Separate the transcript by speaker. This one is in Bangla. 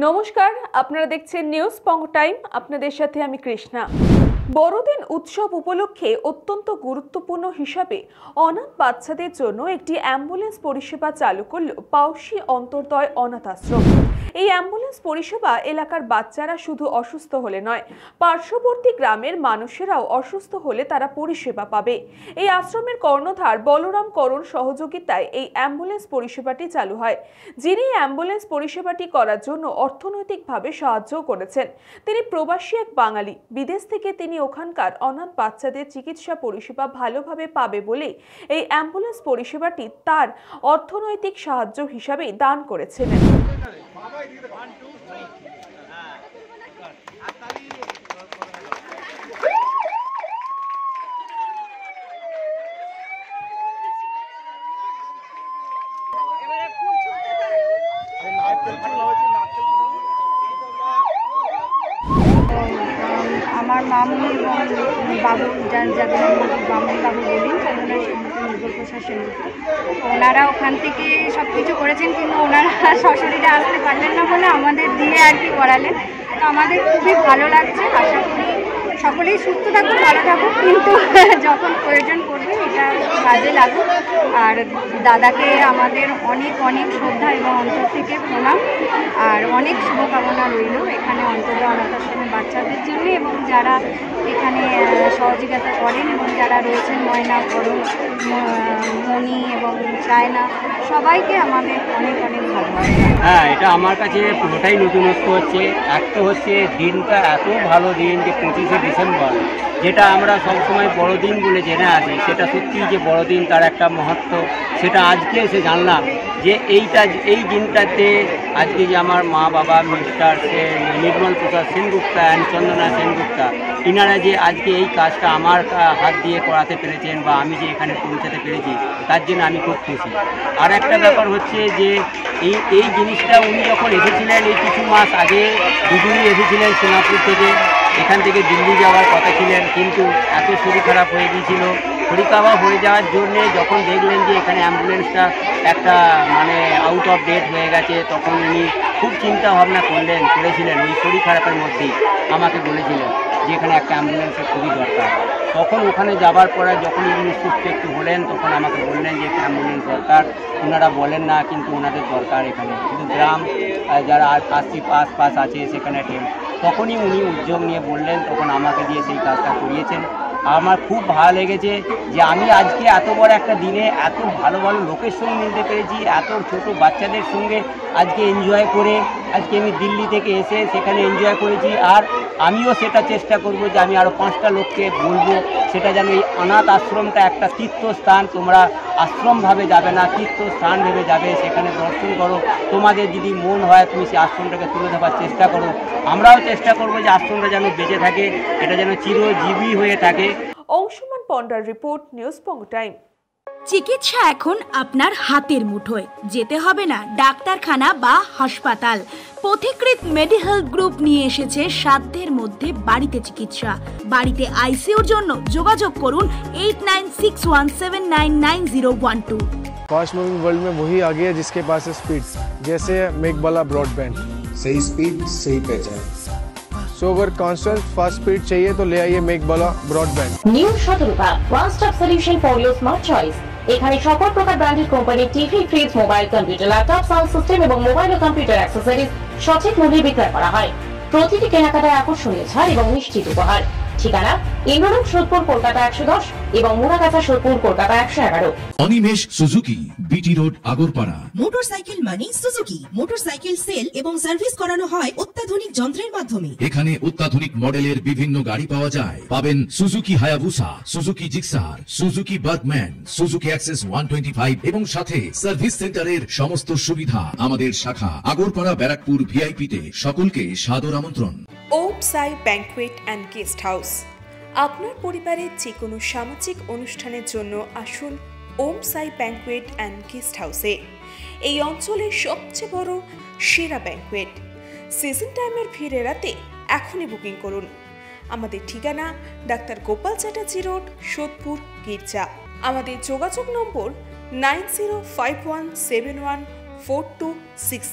Speaker 1: নমস্কার, আপনারা দেখছেন নিউজ পঙ্গ টাইম। আপনাদের সাথে আমি কৃষ্ণা। বড়দিন উৎসব উপলক্ষে অত্যন্ত গুরুত্বপূর্ণ হিসাবে অনাথ বাচ্চাদের জন্য একটি অ্যাম্বুলেন্স পরিষেবা চালু করল পাউশি অন্তর্দয় অনাথ আশ্রম। এই অ্যাম্বুলেন্স পরিষেবা এলাকার বাচ্চারা শুধু অসুস্থ হলে নয়, পার্শ্ববর্তী গ্রামের মানুষেরাও অসুস্থ হলে তারা পরিষেবা পাবে। এই আশ্রমের কর্ণধার বলরাম করণ সহযোগিতায় এই অ্যাম্বুলেন্স পরিষেবাটি চালু হয়। যিনি অ্যাম্বুলেন্স পরিষেবাটি করার জন্য অর্থনৈতিকভাবে সাহায্য করেছেন, তিনি প্রবাসী এক বাঙালি। বিদেশ থেকে তিনি ওখানকার অনাথ বাচ্চাদের চিকিৎসা পরিষেবা ভালোভাবে পাবে বলে এই অ্যাম্বুলেন্স পরিষেবাটি তার অর্থনৈতিক সাহায্য হিসাবে দান করেছিলেন।
Speaker 2: আমার মামনি এবং বাবু, যাদের মামনি বাবু বলি, ওনার নির্ভর প্রসাদ সেনগুপ্ত, ওনারা ওখান থেকে সব কিছু করেছেন, কিন্তু ওনারা সশরীরে আসতে পারলেন না বলে আমাদের দিয়ে আর কি করালেন। তো আমাদের খুবই ভালো লাগছে। আশা করি সকলেই সুস্থ থাকুক, ভালো থাকুক, কিন্তু যখন প্রয়োজন পড়বে এটা কাজে লাগুক। আর দাদাকে আমাদের অনেক অনেক শ্রদ্ধা এবং অন্তর থেকে প্রণাম, আর অনেক শুভকামনা রইল এখানে অন্তর্দয় অনাথ আশ্রমের বাচ্চাদের জন্য, এবং যারা এখানে সহযোগিতা করেন এবং যারা রয়েছেন, ময়না, করণ, মণি এবং চায়না, সবাইকে আমাদের অনেক অনেক ভালোবাসা।
Speaker 3: হ্যাঁ, এটা আমার কাছে পুরোটাই নতুনত্ব হচ্ছে। একটা হচ্ছে দিনটা এত ভালো দিন যে 25শে ডিসেম্বর, যেটা আমরা সবসময় বড়দিন বলে জেনে আসি, সেটা সত্যিই যে বড়দিন, তার একটা মহত্ব, সেটা আজকে এসে জানলাম যে এই দিনটাতে আজকে যে আমার মা বাবা মিস্টার নির্মল প্রসাদ সেনগুপ্তা অ্যান্ড চন্দনা সেনগুপ্তা, ইনারা যে আজকে এই কাজটা আমার হাত দিয়ে করাতে পেরেছেন বা আমি যে এখানে পৌঁছাতে পেরেছি, তার জন্য আমি খুব খুশি। আর একটা ব্যাপার হচ্ছে যে এই জিনিসটা উনি যখন এসেছিলেন এই কিছু মাস আগে, দুজনই এসেছিলেন সিঙ্গাপুর থেকে, এখান থেকে দিল্লি যাওয়ার কথা ছিলেন, কিন্তু এত শরীর খারাপ হয়ে গিয়েছিল। শরীর খারাপ হয়ে যাওয়ার জন্যে যখন দেখলেন যে এখানে অ্যাম্বুলেন্সটা একটা আউট অফ ডেট হয়ে গেছে, তখন উনি খুব চিন্তা ভাবনা করেছিলেন। ওই শরীর খারাপের মধ্যেই আমাকে বলেছিলেন যে এখানে একটা অ্যাম্বুলেন্সের খুবই দরকার। তখন ওখানে যাবার পরে যখন উনি সুস্থ একটু হলেন, তখন আমাকে বললেন যে একটা অ্যাম্বুলেন্স দরকার। ওনারা বলেন না, কিন্তু ওনাদের দরকার এখানে, শুধু গ্রাম যারা পাশ আছে সেখানে তখনই উনি উদ্যোগ নিয়ে বললেন, তখন আমাকে দিয়ে সেই কাজটা করিয়েছেন। আমার খুব ভালো লেগেছে যে আমি আজকে এত বড় একটা দিনে এত ভালো ভালো লোকের সঙ্গে মিলতে পেরেছি, এত ছোট বাচ্চাদের সঙ্গে আজকে এনজয় করে, আজকে আমি দিল্লি থেকে এসে সেখানে এনজয় করেছি। আর আমিও সেটা চেষ্টা করব যে আমি আরও 5টা লোককে বলবো সেটা যেন এই অনাথ আশ্রমটা একটা তীর্থস্থান, তোমরা আশ্রমভাবে যাবে না, তীর্থস্থান ভেবে যাবে, সেখানে দর্শন করো। তোমাদের যদি মন হয় তুমি সেই আশ্রমটাকে তুলে ধরার চেষ্টা করো। আমরাও চেষ্টা করবো যে আশ্রমটা যেন বেঁচে থাকে, এটা যেন চিরজীবী হয়ে থাকে।
Speaker 1: অংশুমান পণ্ডার রিপোর্ট, নিউজ পঙ্গ টাইম।
Speaker 4: চিকিৎসা এখন আপনার হাতের মুঠোয়, যেতে হবে না ডাক্তারখানা বা হাসপাতাল। পথিকৃৎ মেডিহেলথ গ্রুপ নিয়ে এসেছে সাধ্যের মধ্যে বাড়িতে চিকিৎসা। বাড়িতে আইসিইউর জন্য যোগাযোগ করুন 8961799012।
Speaker 5: फास्ट मूविंग वर्ल्ड में वही आगे है जिसके पास है स्पीड, जैसे मेघबाला ब्रॉडबैंड।
Speaker 6: सही स्पीड सही पहचान।
Speaker 5: सो अगर कांस्टेंट फास्ट स्पीड चाहिए तो ले आइए Meghbala broadband.
Speaker 7: New Shatarupa one stop solution for your smart choice. এখানে সকল প্রকার ব্র্যান্ডেড কোম্পানির TV, fridge, mobile, computer, laptop, sound system এবং মোবাইল ও কম্পিউটার অ্যাক্সেসরিজ সঠিক মূল্যে বিক্রয় করা হয়। প্রতিটি কেনাকাটায় আকর্ষণীয় ছাড় এবং নিশ্চিত উপহার। ঠিকানা ইন্দ্রনগর, সোদপুর, কলকাতা 110 এবং Muragachha, Sodepur, Kolkata 111।
Speaker 8: Animesh Suzuki, BT road, Agarpara.
Speaker 9: Motorcycle মানে সুজুকি। মোটরসাইকেল সেল এবং সার্ভিস করানো হয় অত্যাধুনিক যন্ত্রের মাধ্যমে।
Speaker 8: এখানে অত্যাধুনিক মডেলের বিভিন্ন গাড়ি পাওয়া যায়। পাবেন Suzuki Hayabusa, Suzuki Gixxer, Suzuki Bergman, Suzuki access 125 এবং সাথে সার্ভিস সেন্টারের সমস্ত সুবিধা। আমাদের শাখা আগরপাড়া, ব্যারাকপুর ভিআইপি তে। সকলকে সাদর আমন্ত্রণ।
Speaker 1: ওম সাই ব্যাংকুয়েট অ্যান্ড গেস্ট হাউস। আপনার পরিবারের যে কোনো সামাজিক অনুষ্ঠানের জন্য আসুন ওম সাই ব্যাংকুয়েট অ্যান্ড গেস্ট হাউসে। এই অঞ্চলের সবচেয়ে বড় সেরা ব্যাংকুয়েট। সিজন টাইমের ভিড় এড়াতে এখনই বুকিং করুন। আমাদের ঠিকানা ডাক্তার গোপাল চ্যাটার্জি রোড, সোদপুর, গির্জা। আমাদের যোগাযোগ নম্বর 9051714263।